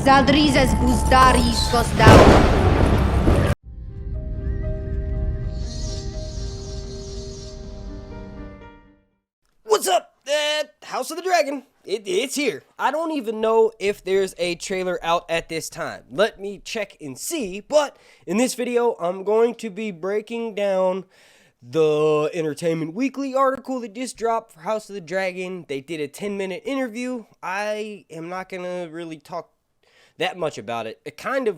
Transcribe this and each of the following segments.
Zaldrizes buzdaris gosdau. What's up? House of the Dragon. It's here. I don't even know if there's a trailer out at this time. Let me check and see. But in this video, I'm going to be breaking down the Entertainment Weekly article that just dropped for House of the Dragon. They did a 10-minute interview. I am not going to really talk that much about it.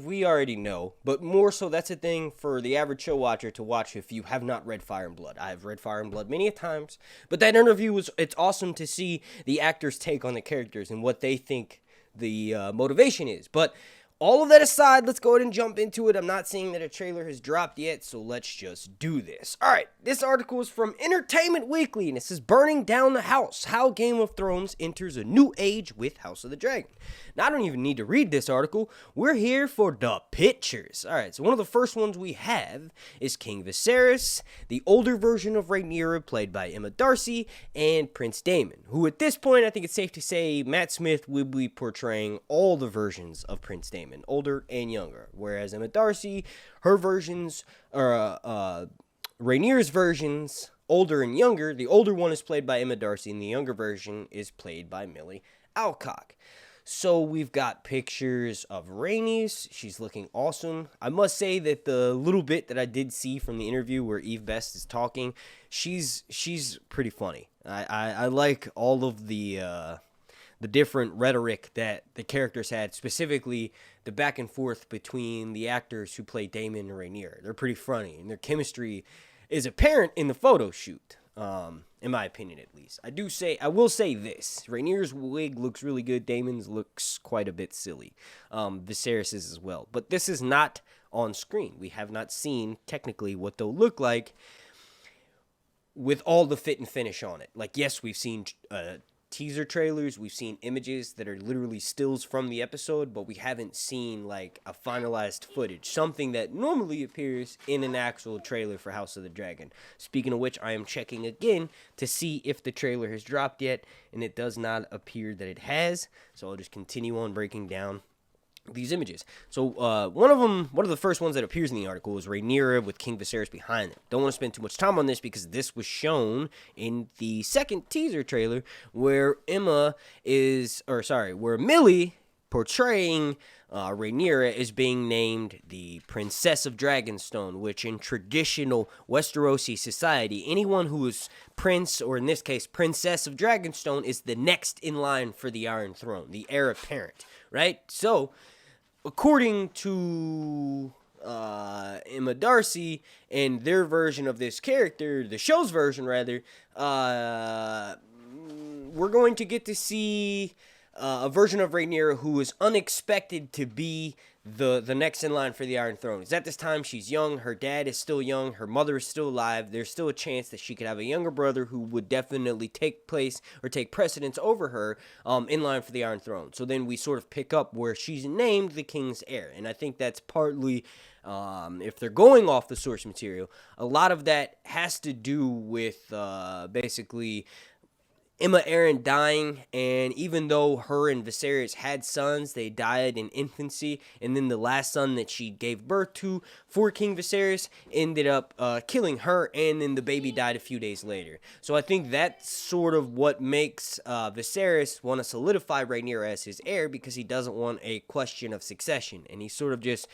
We already know, but more so that's a thing for the average show watcher to watch if you have not read Fire and Blood. I have read Fire and Blood many times, but that interview it's awesome to see the actors' take on the characters and what they think the motivation is. But all of that aside, let's go ahead and jump into it. I'm not saying that a trailer has dropped yet, so let's just do this. Alright, this article is from Entertainment Weekly, and it says, Burning Down the House, How Game of Thrones Enters a New Age with House of the Dragon. Now, I don't even need to read this article. We're here for the pictures. Alright, so one of the first ones we have is King Viserys, the older version of Rhaenyra, played by Emma Darcy, and Prince Daemon, who at this point, I think it's safe to say, Matt Smith will be portraying all the versions of Prince Daemon, older and younger, whereas Emma Darcy, her versions are Rhaenyra's versions, older and younger. The older one is played by Emma Darcy, and the younger version is played by Millie Alcock. So we've got pictures of Rhaenys. She's looking awesome. I must say that the little bit that I did see from the interview where Eve Best is talking, she's pretty funny. I like all of the different rhetoric that the characters had, specifically the back and forth between the actors who play Daemon and Rhaenyra. They're pretty funny, and their chemistry is apparent in the photo shoot, in my opinion at least. I will say this. Rhaenyra's wig looks really good. Daemon's looks quite a bit silly. Viserys is as well. But this is not on screen. We have not seen, technically, what they'll look like with all the fit and finish on it. Like, yes, we've seen teaser trailers, we've seen images that are literally stills from the episode, but we haven't seen like a finalized footage, something that normally appears in an actual trailer for House of the Dragon. Speaking of which, I am checking again to see if the trailer has dropped yet, and it does not appear that it has, so I'll just continue on breaking down these images. So one of the first ones that appears in the article is Rhaenyra with King Viserys behind them. Don't want to spend too much time on this because this was shown in the second teaser trailer where where Millie portraying Rhaenyra is being named the Princess of Dragonstone, which in traditional Westerosi society, anyone who is Prince, or in this case Princess of Dragonstone, is the next in line for the Iron Throne, the heir apparent, right? So according to Emma Darcy and their version of this character, the show's version rather, we're going to get to see a version of Rhaenyra who is unexpected to be the next in line for the Iron Throne. Is at this time she's young, her dad is still young, her mother is still alive. There's still a chance that she could have a younger brother who would definitely take precedence over her in line for the Iron Throne. So then we sort of pick up where she's named the king's heir, and I think that's partly, if they're going off the source material, a lot of that has to do with basically Emma Arryn dying, and even though her and Viserys had sons, they died in infancy, and then the last son that she gave birth to for King Viserys ended up killing her, and then the baby died a few days later. So I think that's sort of what makes Viserys want to solidify Rhaenyra as his heir, because he doesn't want a question of succession, and he sort of just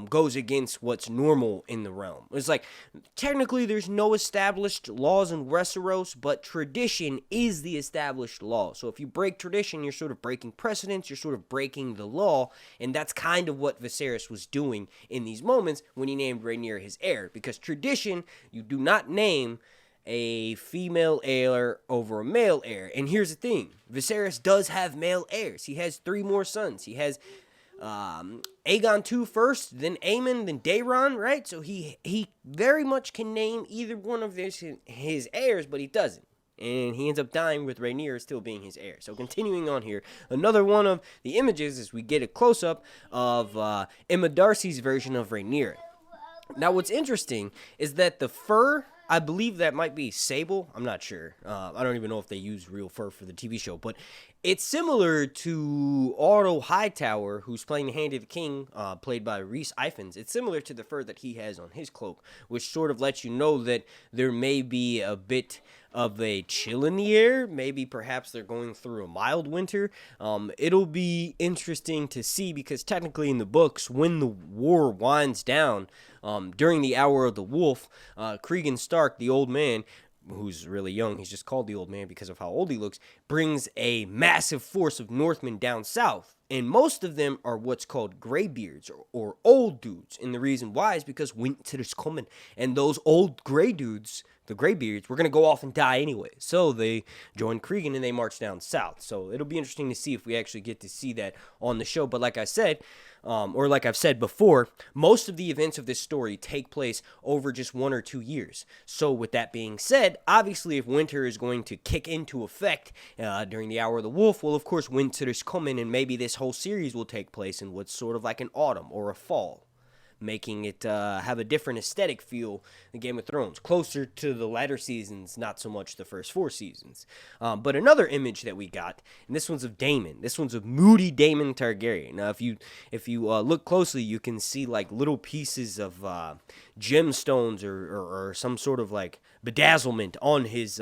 goes against what's normal in the realm. It's like, technically there's no established laws in Westeros, but tradition is the established law. So if you break tradition, you're sort of breaking precedents, you're sort of breaking the law, and that's kind of what Viserys was doing in these moments when he named Rhaenyra his heir, because tradition, you do not name a female heir over a male heir. And here's the thing, Viserys does have male heirs. He has 3 more sons. He has Aegon 2 first, then Aemon, then Daemon, right? So he very much can name either one of his heirs, but he doesn't. And he ends up dying with Rhaenyra still being his heir. So continuing on here, another one of the images is we get a close-up of Emma Darcy's version of Rhaenyra. Now what's interesting is that the fur, I believe that might be sable. I'm not sure. I don't even know if they use real fur for the TV show, but It's similar to Otto Hightower, who's playing the Hand of the King, played by Rhys Ifans. It's similar to the fur that he has on his cloak, which sort of lets you know that there may be a bit of a chill in the air. Maybe perhaps they're going through a mild winter. It'll be interesting to see, because technically in the books, when the war winds down, during the Hour of the Wolf, Cregan Stark, the old man, who's really young, he's just called the old man because of how old he looks, brings a massive force of Northmen down south. And most of them are what's called graybeards, or old dudes. And the reason why is because winter is coming. And those old gray dudes, the graybeards, were going to go off and die anyway. So they join Cregan and they march down south. So it'll be interesting to see if we actually get to see that on the show. But like I said, or like I've said before, most of the events of this story take place over just 1 or 2 years. So with that being said, obviously if winter is going to kick into effect during the Hour of the Wolf, well, of course, winter is coming, and maybe this whole series will take place in what's sort of like an autumn or a fall, making it have a different aesthetic feel than Game of Thrones, closer to the latter seasons, not so much the first 4 seasons. But another image that we got, and this one's of Daemon. This one's of moody Daemon Targaryen. Now, if you look closely, you can see like little pieces of gemstones or some sort of like bedazzlement on his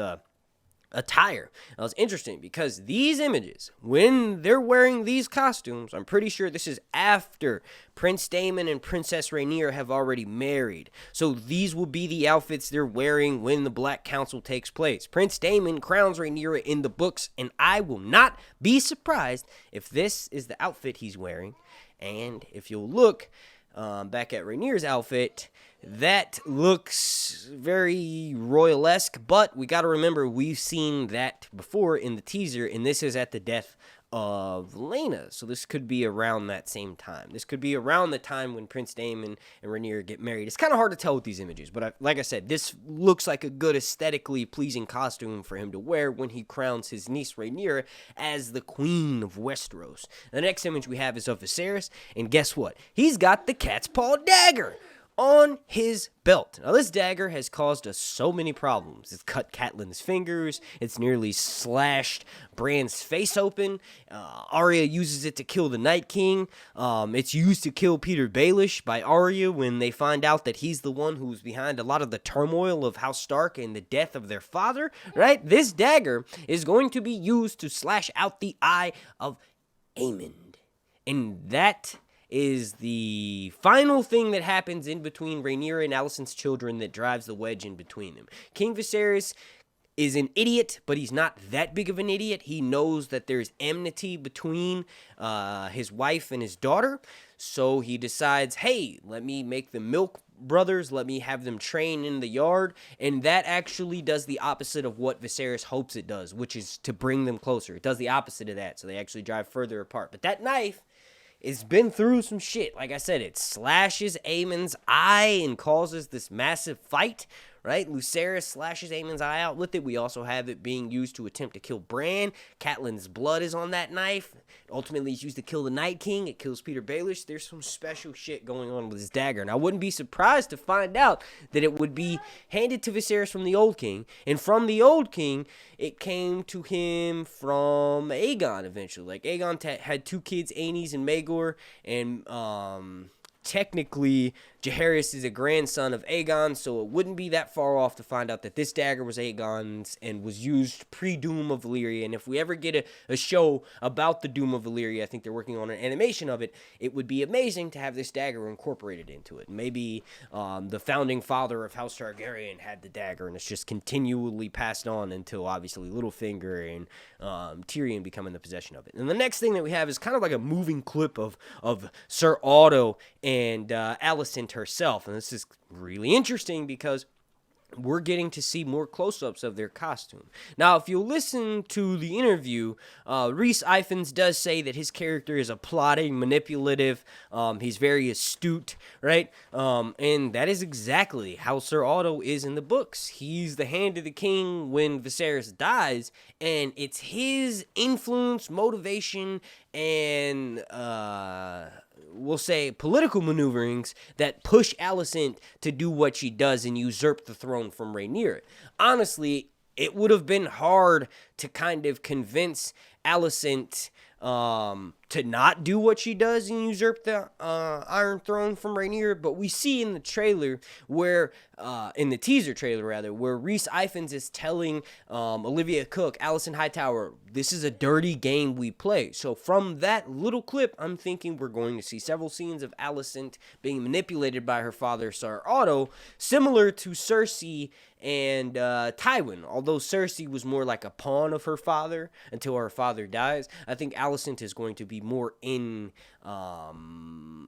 attire. Now, it's interesting because these images, when they're wearing these costumes, I'm pretty sure this is after Prince Daemon and Princess Rhaenyra have already married. So these will be the outfits they're wearing when the Black Council takes place. Prince Daemon crowns Rhaenyra in the books, and I will not be surprised if this is the outfit he's wearing. And if you'll look back at Rhaenyra's outfit, that looks very royalesque, but we got to remember we've seen that before in the teaser, and this is at the death of Laena. So this could be around that same time. This could be around the time when Prince Daemon and Rhaenyra get married. It's kind of hard to tell with these images, but like I said, this looks like a good aesthetically pleasing costume for him to wear when he crowns his niece Rhaenyra as the Queen of Westeros. The next image we have is of Viserys, and guess what? He's got the cat's paw dagger on his belt. Now, this dagger has caused us so many problems. It's cut Catelyn's fingers. It's nearly slashed Bran's face open. Arya uses it to kill the Night King. It's used to kill Peter Baelish by Arya when they find out that he's the one who's behind a lot of the turmoil of House Stark and the death of their father, right? This dagger is going to be used to slash out the eye of Aemond. And that is the final thing that happens in between Rhaenyra and Alicent's children that drives the wedge in between them. King Viserys is an idiot, but he's not that big of an idiot. He knows that there's enmity between his wife and his daughter, so he decides, hey, let me make the Milk brothers, let me have them train in the yard, and that actually does the opposite of what Viserys hopes it does, which is to bring them closer. It does the opposite of that, so they actually drive further apart. But that knife, it's been through some shit. Like I said, it slashes Aemon's eye and causes this massive fight, right? Lucerys slashes Aemon's eye out with it. We also have it being used to attempt to kill Bran. Catelyn's blood is on that knife. Ultimately, it's used to kill the Night King. It kills Peter Baelish. There's some special shit going on with his dagger. And I wouldn't be surprised to find out that it would be handed to Viserys from the Old King. And from the Old King, it came to him from Aegon eventually. Like, Aegon had 2 kids, Aenys and Maegor. And, technically, Jaehaerys is a grandson of Aegon, so it wouldn't be that far off to find out that this dagger was Aegon's and was used pre-Doom of Valyria. And if we ever get a show about the Doom of Valyria, I think they're working on an animation of it, it would be amazing to have this dagger incorporated into it. Maybe the founding father of House Targaryen had the dagger, and it's just continually passed on until, obviously, Littlefinger and Tyrion become in the possession of it. And the next thing that we have is kind of like a moving clip of Sir Otto and Alicent herself, and this is really interesting because we're getting to see more close-ups of their costume. Now, if you listen to the interview, Rhys Ifans does say that his character is a plotting, manipulative, he's very astute, right? And that is exactly how Sir Otto is in the books. He's the Hand of the King when Viserys dies, and it's his influence, motivation, and we'll say political maneuverings that push Alicent to do what she does and usurp the throne from Rhaenyra. Honestly, it would have been hard to kind of convince Alicent to not do what she does and usurp the Iron Throne from Rhaenyra. But we see in the trailer where, in the teaser trailer rather, where Rhys Ifans is telling Olivia Cook, Alicent Hightower, this is a dirty game we play. So from that little clip, I'm thinking we're going to see several scenes of Alicent being manipulated by her father, Sir Otto, similar to Cersei and Tywin. Although Cersei was more like a pawn of her father until her father dies, I think Alicent is going to be more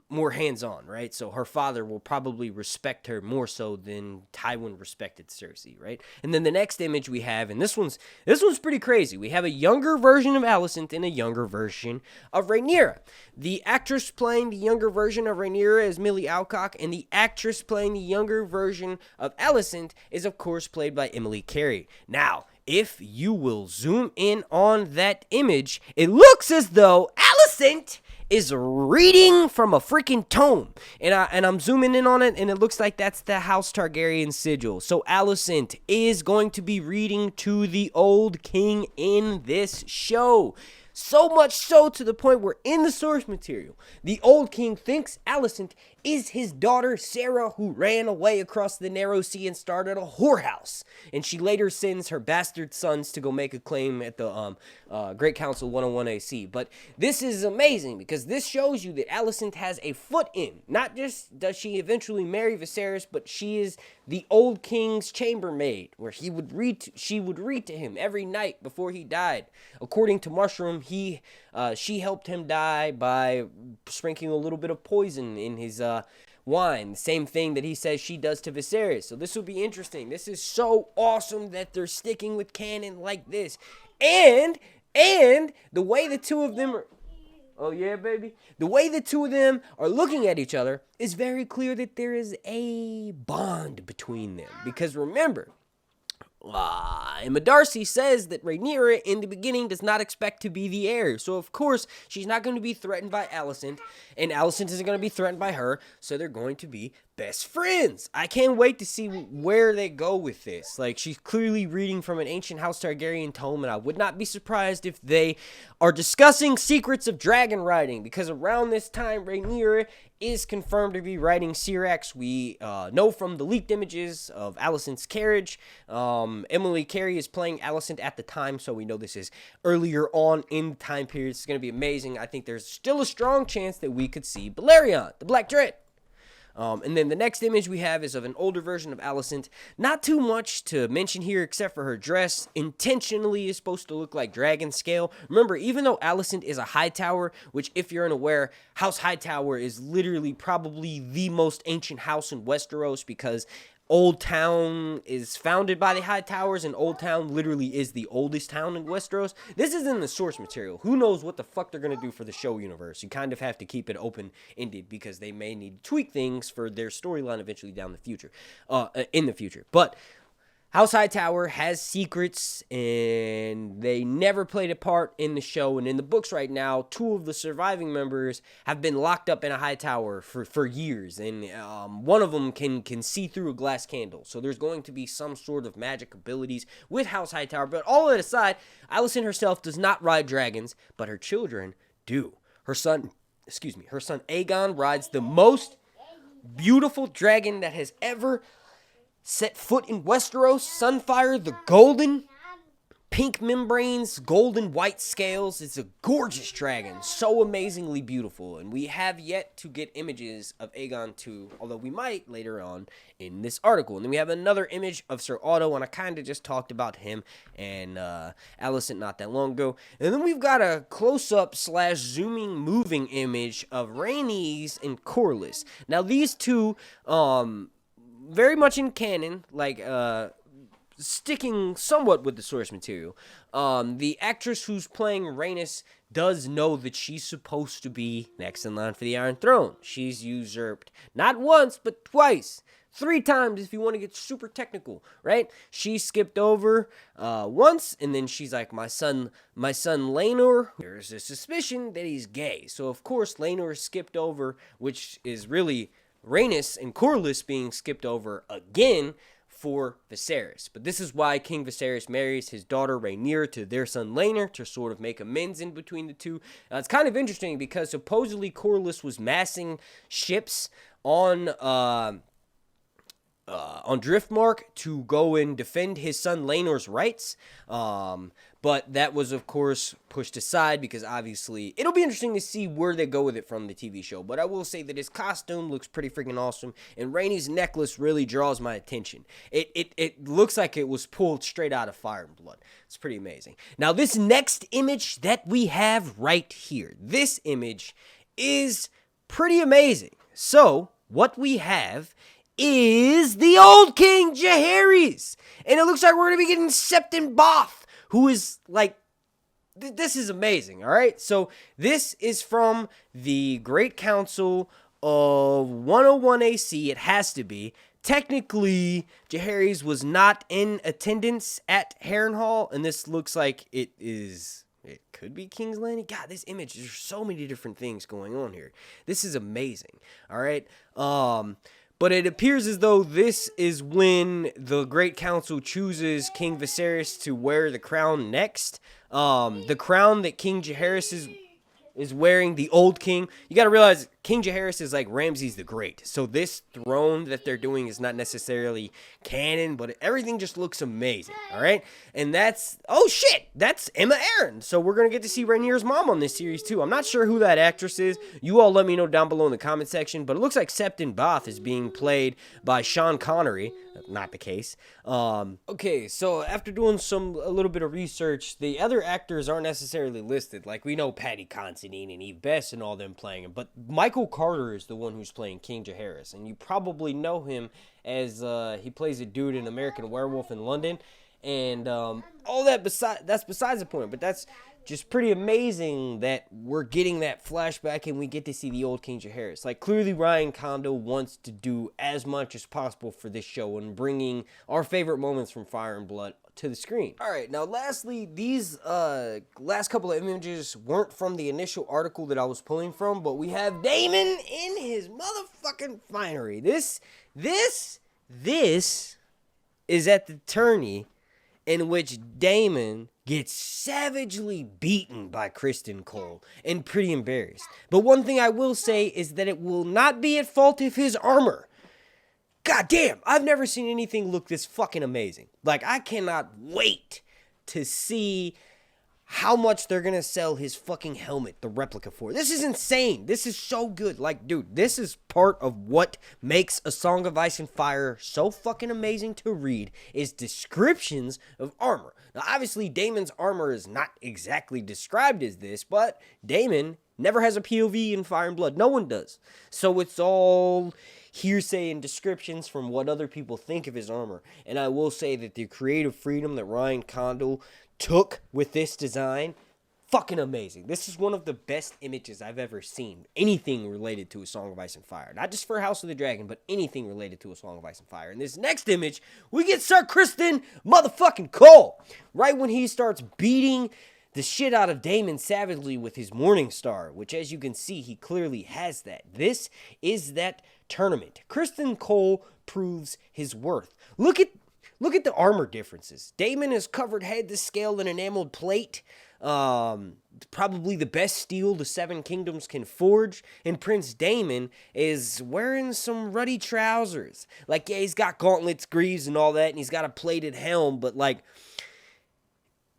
more hands-on, right? So her father will probably respect her more so than Tywin respected Cersei, right? And then the next image we have, and this one's pretty crazy. We have a younger version of Alicent and a younger version of Rhaenyra. The actress playing the younger version of Rhaenyra is Millie Alcock, and the actress playing the younger version of Alicent is, of course, played by Emily Carey. Now, if you will zoom in on that image, it looks as though Alicent is reading from a freaking tome. And I'm zooming in on it, and it looks like that's the House Targaryen sigil. So Alicent is going to be reading to the old king in this show. So much so to the point where in the source material, the old king thinks Alicent is his daughter Sarah, who ran away across the narrow sea and started a whorehouse. And she later sends her bastard sons to go make a claim at the Great Council 101 AC. But this is amazing because this shows you that Alicent has a foot in. Not just does she eventually marry Viserys, but she is the old king's chambermaid, where she would read to him every night before he died. According to Mushroom, she helped him die by sprinkling a little bit of poison in his wine. Same thing that he says she does to Viserys. So this will be interesting. This is so awesome that they're sticking with canon like this. And the way the two of them are... Oh yeah, baby. The way the two of them are looking at each other is very clear that there is a bond between them. Because remember, Emma Darcy says that Rhaenyra in the beginning does not expect to be the heir. So of course, she's not going to be threatened by Alicent, and Alicent isn't going to be threatened by her, so they're going to be best friends. I can't wait to see where they go with this. Like, she's clearly reading from an ancient House Targaryen tome, and I would not be surprised if they are discussing secrets of dragon riding, because around this time, Rhaenyra is confirmed to be riding Syrax. We know from the leaked images of Alicent's carriage. Emily Carey is playing Alicent at the time, so we know this is earlier on in the time period. It's going to be amazing. I think there's still a strong chance that we could see Balerion, the Black Dread. And then the next image we have is of an older version of Alicent. Not too much to mention here except for her dress. Intentionally is supposed to look like dragon scale. Remember, even though Alicent is a Hightower, which if you're unaware, House Hightower is literally probably the most ancient house in Westeros, because Old Town is founded by the Hightowers, and Old Town literally is the oldest town in Westeros. This is in the source material. Who knows what the fuck they're going to do for the show universe? You kind of have to keep it open-ended because they may need to tweak things for their storyline eventually down the future, in the future. But House Hightower has secrets, and they never played a part in the show. And in the books right now, 2 of the surviving members have been locked up in a Hightower for years. And one of them can see through a glass candle. So there's going to be some sort of magic abilities with House Hightower. But all that aside, Alicent herself does not ride dragons, but her children do. Her son Aegon rides the most beautiful dragon that has ever set foot in Westeros. Sunfire, the golden, pink membranes, golden white scales. It's a gorgeous dragon, so amazingly beautiful. And we have yet to get images of Aegon 2, although we might later on in this article. And then we have another image of Sir Otto, and I kind of just talked about him and Alicent not that long ago. And then we've got a close-up / zooming moving image of Rhaenys and Corlys. Now these two, very much in canon, like sticking somewhat with the source material. The actress who's playing Rhaenys does know that she's supposed to be next in line for the Iron Throne. She's usurped not once, but twice. 3 times if you want to get super technical, right? She skipped over once, and then she's like, my son Laenor, there's a suspicion that he's gay. So of course Laenor skipped over, which is really Rhaenys and Corlys being skipped over again for Viserys. But this is why King Viserys marries his daughter Rhaenyra to their son Laenor to sort of make amends in between the two. It's kind of interesting because supposedly Corlys was massing ships on Driftmark to go and defend his son Laenor's rights. But that was, of course, pushed aside because obviously it'll be interesting to see where they go with it from the TV show. But I will say that his costume looks pretty freaking awesome, and Rhaenys necklace really draws my attention. It looks like it was pulled straight out of Fire and Blood. It's pretty amazing. Now, this next image that we have right here, this image is pretty amazing. So, what we have is the old King Jaehaerys, and it looks like we're going to be getting Septon Bath, who is like, this is amazing, all right? So this is from the Great Council of 101 AC. It has to be. Technically, Jaehaerys was not in attendance at Harrenhal, and this looks like it could be King's Landing. God, this image, there's so many different things going on here. This is amazing, all right? But it appears as though this is when the Great Council chooses King Viserys to wear the crown next. The crown that King Jaehaerys is wearing, the old king. You got to realize King Jaehaerys is like Ramses the Great. So this throne that they're doing is not necessarily canon, but everything just looks amazing, all right? And that's, oh shit, that's Emma Aaron. So we're going to get to see Rhaenyra's mom on this series too. I'm not sure who that actress is. You all let me know down below in the comment section, but it looks like Septon Bath is being played by Sean Connery. Not the case. Okay, so after doing a little bit of research, the other actors aren't necessarily listed. Like, we know Paddy Considine and Eve Best and all them playing him, but Michael Carter is the one who's playing King Jaehaerys, and you probably know him as he plays a dude in American Werewolf in London, and all that that's besides the point. But that's just pretty amazing that we're getting that flashback and we get to see the old King Jaehaerys. Like, clearly Ryan Condal wants to do as much as possible for this show and bringing our favorite moments from Fire and Blood to the screen. All right, now lastly, these last couple of images weren't from the initial article that I was pulling from, but we have Daemon in his motherfucking finery. This is at the tourney in which Daemon gets savagely beaten by Kristen Cole and pretty embarrassed. But one thing I will say is that it will not be at fault of his armor. God damn, I've never seen anything look this fucking amazing. Like, I cannot wait to see how much they're gonna sell his fucking helmet, the replica, for. This is insane. This is so good. Like, dude, this is part of what makes A Song of Ice and Fire so fucking amazing to read, is descriptions of armor. Now, obviously, Daemon's armor is not exactly described as this, but Daemon never has a POV in Fire and Blood. No one does. So it's all hearsay and descriptions from what other people think of his armor. And I will say that the creative freedom that Ryan Condal took with this design, fucking amazing. This is one of the best images I've ever seen. Anything related to A Song of Ice and Fire. Not just for House of the Dragon, but anything related to A Song of Ice and Fire. In this next image, we get Sir Kristen motherfucking Cole. Right when he starts beating the shit out of Daemon savagely with his Morning Star, which, as you can see, he clearly has that. This is that tournament. Kristen Cole proves his worth. Look at the armor differences. Daemon is covered head to scale in enameled plate. Probably the best steel the Seven Kingdoms can forge. And Prince Daemon is wearing some ruddy trousers. Like, yeah, he's got gauntlets, greaves, and all that, and he's got a plated helm, but, like,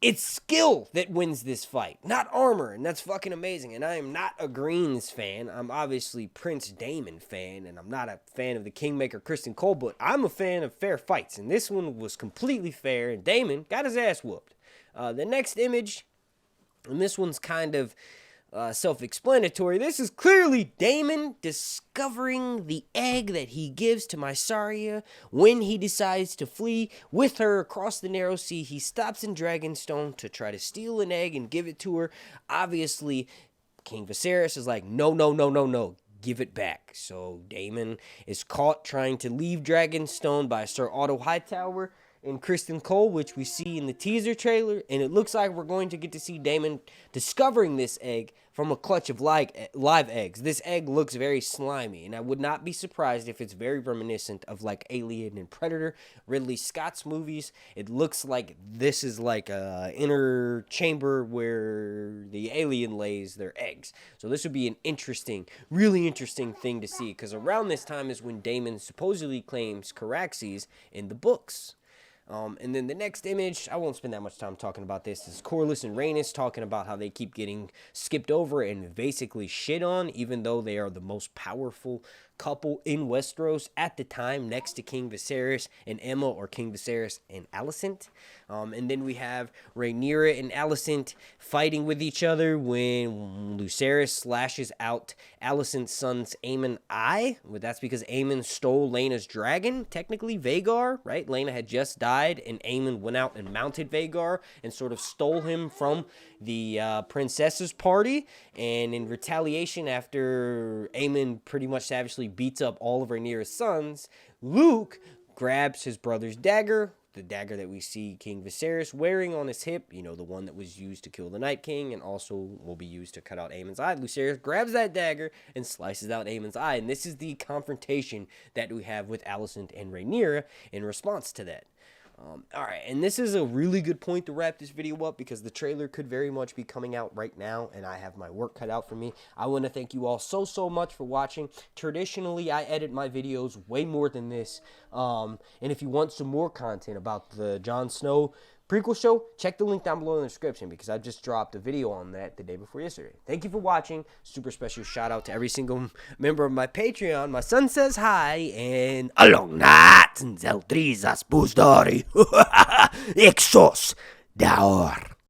it's skill that wins this fight, not armor, and that's fucking amazing. And I am not a Greens fan. I'm obviously Prince Daemon fan, and I'm not a fan of the Kingmaker Kristen Cole, but I'm a fan of fair fights, and this one was completely fair, and Daemon got his ass whooped. The next image, and this one's kind of self-explanatory. This is clearly Daemon discovering the egg that he gives to Mysaria when he decides to flee with her across the narrow sea. He stops in Dragonstone to try to steal an egg and give it to her. Obviously, King Viserys is like, no, give it back. So Daemon is caught trying to leave Dragonstone by Sir Otto Hightower, and Kristen Cole, which we see in the teaser trailer, and it looks like we're going to get to see Daemon discovering this egg from a clutch of live eggs. This egg looks very slimy, and I would not be surprised if it's very reminiscent of like Alien and Predator, Ridley Scott's movies. It looks like this is like a inner chamber where the alien lays their eggs. So this would be an interesting, really interesting thing to see, because around this time is when Daemon supposedly claims Caraxies in the books. And then the next image, I won't spend that much time talking about this, is Corlys and Rhaenys talking about how they keep getting skipped over and basically shit on, even though they are the most powerful couple in Westeros at the time, next to King Viserys and Emma, or King Viserys and Alicent. And then we have Rhaenyra and Alicent fighting with each other when Viserys slashes out Alicent's son's Aemon's eye. Well, that's because Aemon stole Laena's dragon, technically Vhagar, right? Laena had just died, and Aemon went out and mounted Vhagar and sort of stole him from the princess's party. And in retaliation, after Aemon pretty much savagely beats up all of Rhaenyra's sons, Luke grabs his brother's dagger, the dagger that we see King Viserys wearing on his hip, you know, the one that was used to kill the Night King and also will be used to cut out Aemon's eye. Viserys grabs that dagger and slices out Aemon's eye, and this is the confrontation that we have with Alicent and Rhaenyra in response to that. Alright, and this is a really good point to wrap this video up, because the trailer could very much be coming out right now, and I have my work cut out for me. I want to thank you all so much for watching. Traditionally, I edit my videos way more than this, and if you want some more content about the Jon Snow prequel show, check the link down below in the description, because I just dropped a video on that the day before yesterday. Thank you for watching. Super special shout out to every single member of my Patreon. My son says hi, and along night, Zeltrizas Buzdari, Exos Daor.